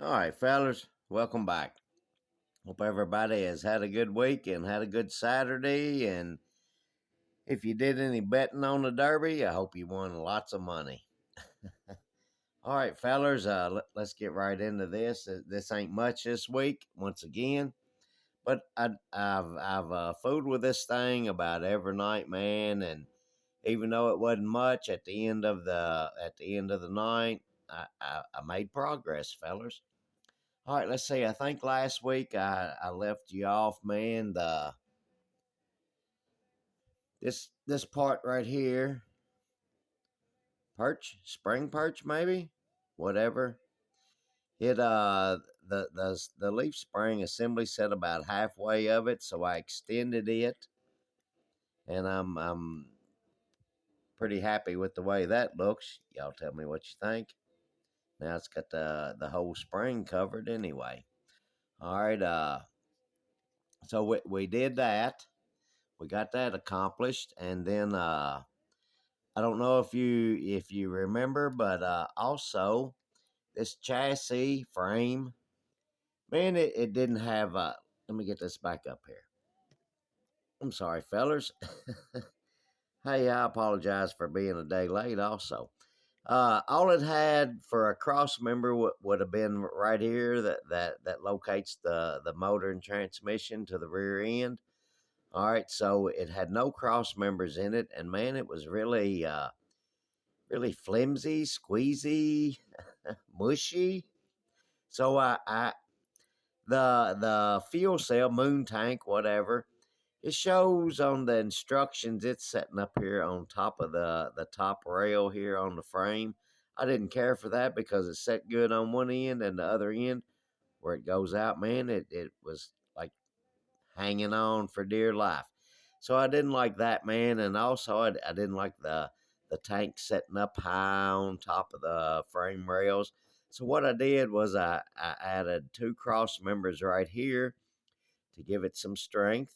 All right, fellas, welcome back. Hope everybody has had a good week and had a good Saturday. And if you did any betting on the Derby, I hope you won lots of money. All right, fellas, let's get right into this. This ain't much this week, once again, but I've fooled with this thing about every night, man. And even though it wasn't much at the end of the night, I made progress, fellas. All right, let's see. I think last week I left you off, man. This part right here, perch, spring perch, maybe, whatever. It the leaf spring assembly set about halfway of it, so I extended it, and I'm pretty happy with the way that looks. Y'all tell me what you think. Now it's got the whole spring covered anyway. All right, so we did that. We got that accomplished, and then I don't know if you remember, but also this chassis frame, man, it didn't have. Let me get this back up here. I'm sorry, fellers. Hey, I apologize for being a day late. Also, all it had for a cross member would have been right here that locates the motor and transmission to the rear end. All right, so it had no cross members in it, and man, it was really flimsy, squeezy, mushy. So the fuel cell, moon tank, whatever, it shows on the instructions it's setting up here on top of the top rail here on the frame. I didn't care for that because it's set good on one end, and the other end where it goes out, man, it was like hanging on for dear life. So I didn't like that, man, and also I didn't like the tank setting up high on top of the frame rails. So what I did was I added two cross members right here to give it some strength,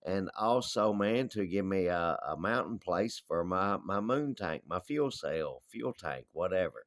and also, man, to give me a mountain place for my moon tank, my fuel cell, fuel tank, whatever.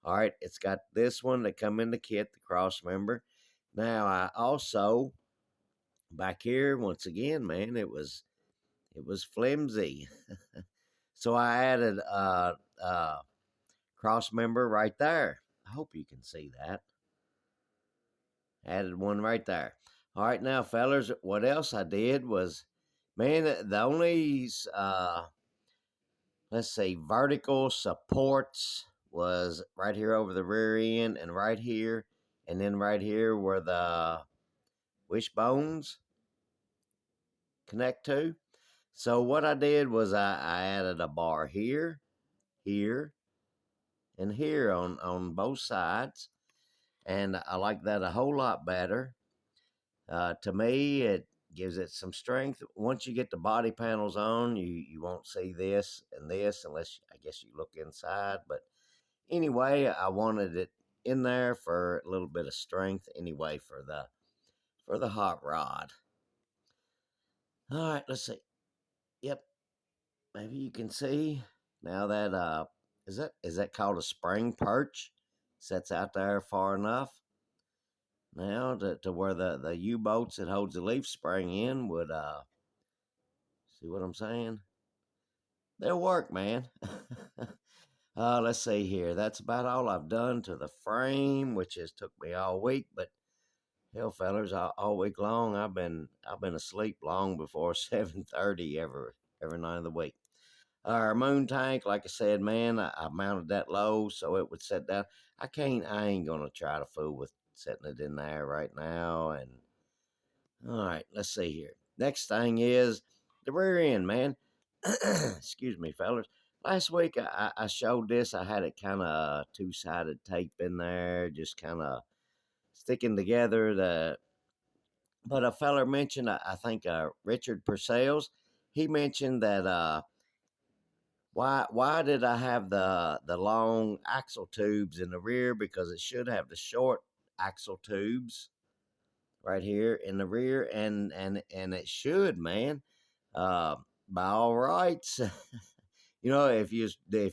All right, it's got this one that come in the kit, the cross member. Now I also back here once again, man, it was flimsy. So I added a cross member right there. I hope you can see that. Added one right there. All right, now, fellers, what else I did was, man, the only, let's say, vertical supports was right here over the rear end and then right here where the wishbones connect to. So what I did was I added a bar here, here, and here on both sides, and I like that a whole lot better. To me, it gives it some strength. Once you get the body panels on, you won't see this and this unless I guess you look inside. But anyway, I wanted it in there for a little bit of strength anyway for the hot rod. All right, let's see. Yep, maybe you can see now that is that called a spring perch? Sets out there far enough now to where the U-boats that holds the leaf spring in would see what I'm saying? They'll work, man. Let's see here. That's about all I've done to the frame, which has took me all week. But hell, fellers, all week long I've been asleep long before 7:30 every night of the week. Our moon tank, like I said, man, I mounted that low so it would set down. I ain't gonna try to fool with setting it in there right now. And all right, let's see here. Next thing is the rear end, man. Excuse me, fellas. Last week I showed this. I had it kind of two-sided tape in there, just kind of sticking together. But a feller mentioned, I think Richard Purcell's. He mentioned that why did I have the long axle tubes in the rear? Because it should have the short axle tubes right here in the rear, and it should, man. Uh, by all rights, if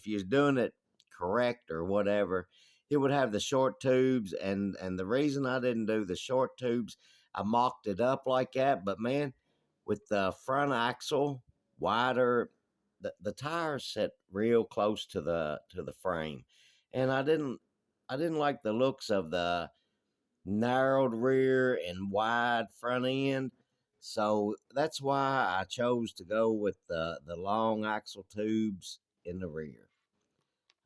you're doing it correct or whatever, it would have the short tubes, and the reason I didn't do the short tubes, I mocked it up like that. But man, with the front axle wider, the tires set real close to the frame, and I didn't like the looks of the narrowed rear and wide front end. So that's why I chose to go with the long axle tubes in the rear.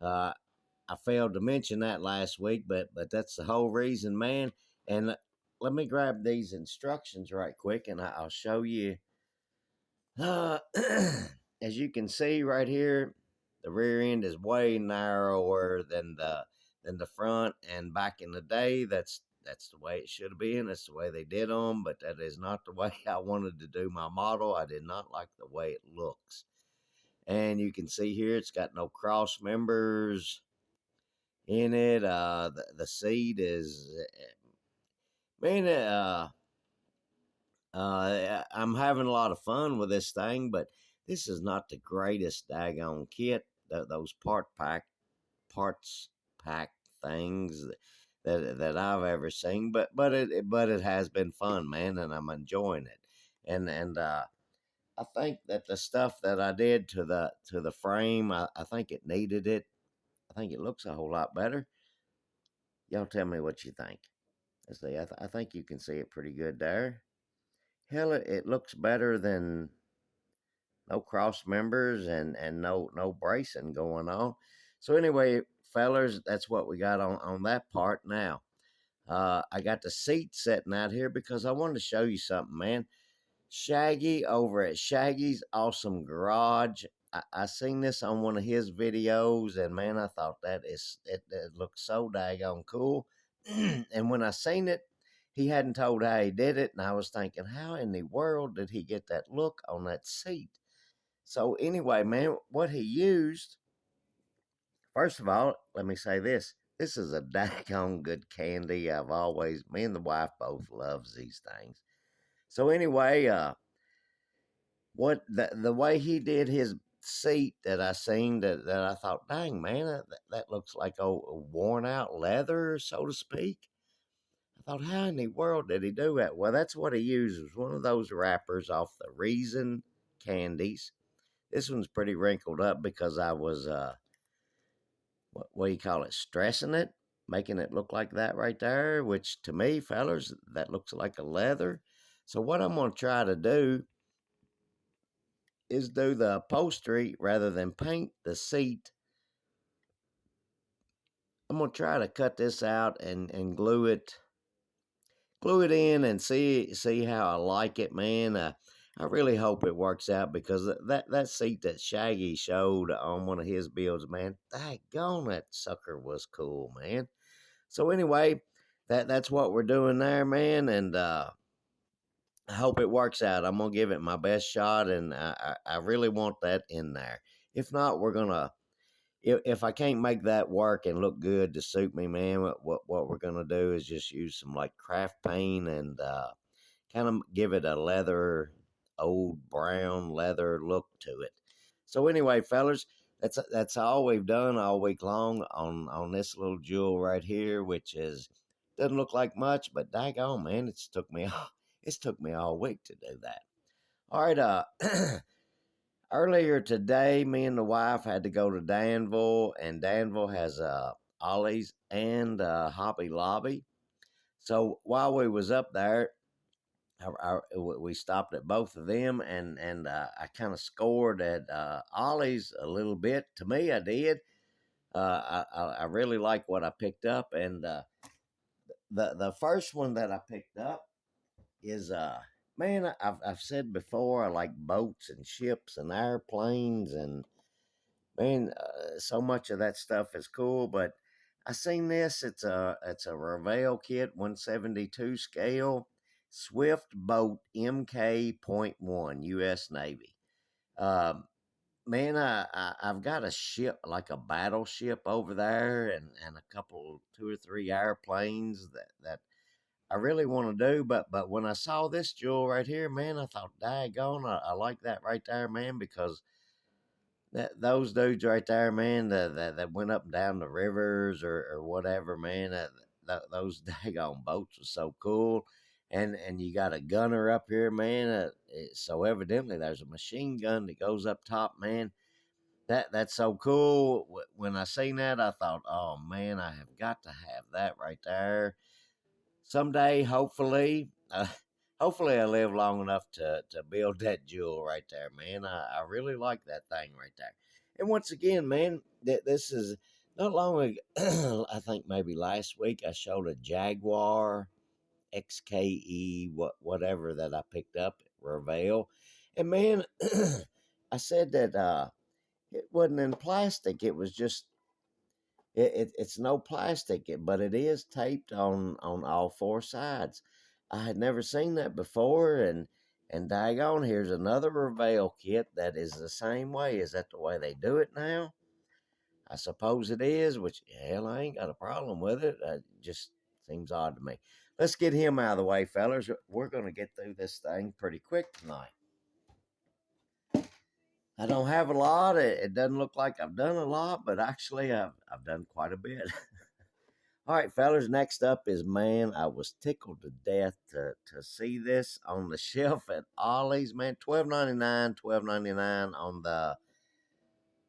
Uh, I failed to mention that last week, but that's the whole reason, man. And let me grab these instructions right quick, and I'll show you. Uh, as you can see right here, the rear end is way narrower than the front. And back in the day, that's the way it should have been. That's the way they did them, but that is not the way I wanted to do my model. I did not like the way it looks. And you can see here, it's got no cross members in it. The seat is, man, I'm having a lot of fun with this thing, but this is not the greatest daggone kit. Those parts pack things that I've ever seen, but it has been fun, man, and I'm enjoying it. And I think that the stuff that I did to the frame, I think it needed it. I think it looks a whole lot better. Y'all tell me what you think. Let's see. I think you can see it pretty good there. Hell, it looks better than no cross members and no bracing going on. So anyway, fellers, that's what we got on that part. Now, I got the seat sitting out here because I wanted to show you something, man. Shaggy over at Shaggy's Awesome Garage. I seen this on one of his videos, and man, I thought it looks so daggone cool. And when I seen it, he hadn't told how he did it, and I was thinking, how in the world did he get that look on that seat? So anyway, man, what he used, first of all, let me say this. This is a daggone good candy. Me and the wife both loves these things. So anyway, what the way he did his seat that I seen that I thought, dang man, that looks like a worn out leather, so to speak. I thought, how in the world did he do that? Well, that's what he uses. One of those wrappers off the Reason candies. This one's pretty wrinkled up because I was what do you call it, stressing it, making it look like that right there, which to me, fellers, that looks like a leather. So what I'm going to try to do is do the upholstery rather than paint the seat. I'm going to try to cut this out and glue it in and see how I like it, man. I really hope it works out because that seat that Shaggy showed on one of his builds, man, daggone, that sucker was cool, man. So anyway, that's what we're doing there, man, and I hope it works out. I'm gonna give it my best shot, and I really want that in there. If not, we're gonna if I can't make that work and look good to suit me, man, what we're gonna do is just use some like craft paint and kind of give it a leather, old brown leather look to it. So anyway, fellers, that's all we've done all week long on this little jewel right here, which is doesn't look like much, but daggone, man, it's took me all week to do that. All right, earlier today, me and the wife had to go to Danville, and Danville has Ollie's and Hobby Lobby. So while we was up there, we stopped at both of them, and I kind of scored at Ollie's a little bit. To me, I did. I really like what I picked up, and the first one that I picked up is man, I've said before I like boats and ships and airplanes, and man, so much of that stuff is cool. But I seen this. It's a Revell kit, 172 scale, Swift Boat MK.1 U.S. Navy. Um, man, I've got a ship like a battleship over there, and a couple, two or three airplanes that I really want to do. But when I saw this jewel right here, man, I thought, daggone, I like that right there, man, because those dudes right there, man, that went up and down the rivers or whatever, man. Those daggone boats were so cool. And you got a gunner up here, man. So evidently there's a machine gun that goes up top, man. That's so cool. When I seen that, I thought, oh man, I have got to have that right there someday. Hopefully, hopefully I live long enough to build that jewel right there, man. I really like that thing right there. And once again, man, this is not long ago. I think maybe last week I showed a Jaguar XKE whatever that I picked up at Revell, and man, I said that it wasn't in plastic. It was just it's no plastic, but it is taped on all four sides. I had never seen that before, and daggone, here's another Revell kit that is the same way. Is that the way they do it now? I suppose it is, which hell, I ain't got a problem with it. It just seems odd to me. Let's get him out of the way, fellas. We're gonna get through this thing pretty quick tonight. I don't have a lot. It doesn't look like I've done a lot, but actually I've done quite a bit. All right, fellas, next up is, man, I was tickled to death to see this on the shelf at Ollie's, man. $12.99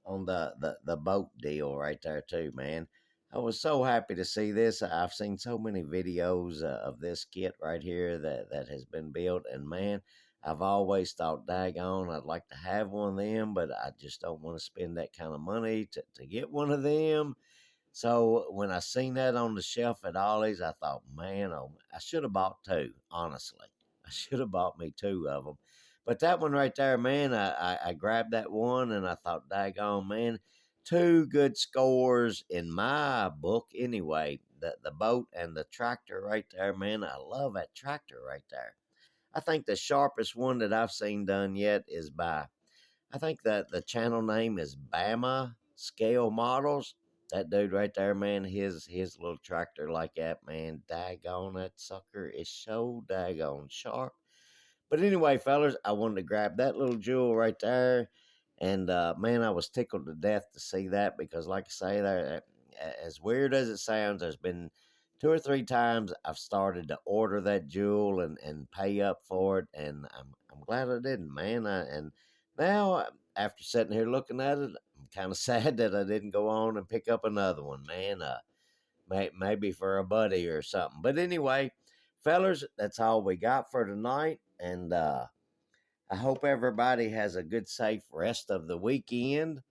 on the boat deal right there too, man. I was so happy to see this. I've seen so many videos of this kit right here that has been built, and man, I've always thought, daggone, I'd like to have one of them, but I just don't want to spend that kind of money to get one of them. So when I seen that on the shelf at Ollie's, I thought, man, oh, I should have bought two. Honestly, I should have bought me two of them. But that one right there, man, I grabbed that one and I thought, daggone, man, two good scores in my book anyway. The boat and the tractor right there, man. I love that tractor right there. I think the sharpest one that I've seen done yet is by, I think that the channel name is Bama Scale Models. That dude right there, man, his little tractor like that, man, daggone, that sucker is so daggone sharp. But anyway, fellas, I wanted to grab that little jewel right there. And man, I was tickled to death to see that because, like I say, there, as weird as it sounds, there's been two or three times I've started to order that jewel and pay up for it, and I'm glad I didn't, man. And now, after sitting here looking at it, I'm kind of sad that I didn't go on and pick up another one, man. Maybe for a buddy or something. But anyway, fellers, that's all we got for tonight, and I hope everybody has a good, safe rest of the weekend.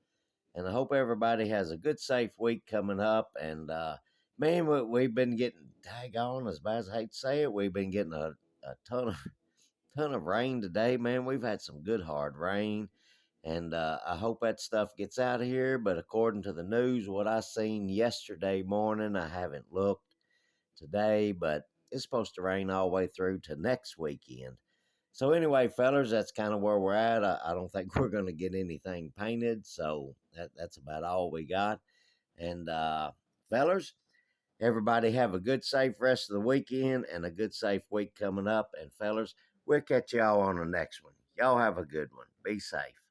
And I hope everybody has a good, safe week coming up. And man, we've been getting daggone, as bad as I hate to say it, we've been getting a ton of rain today, man. We've had some good hard rain. And I hope that stuff gets out of here. But according to the news, what I seen yesterday morning, I haven't looked today, but it's supposed to rain all the way through to next weekend. So anyway, fellers, that's kind of where we're at. I don't think we're going to get anything painted, so that's about all we got. And fellers, everybody have a good, safe rest of the weekend and a good, safe week coming up. And fellers, we'll catch y'all on the next one. Y'all have a good one. Be safe.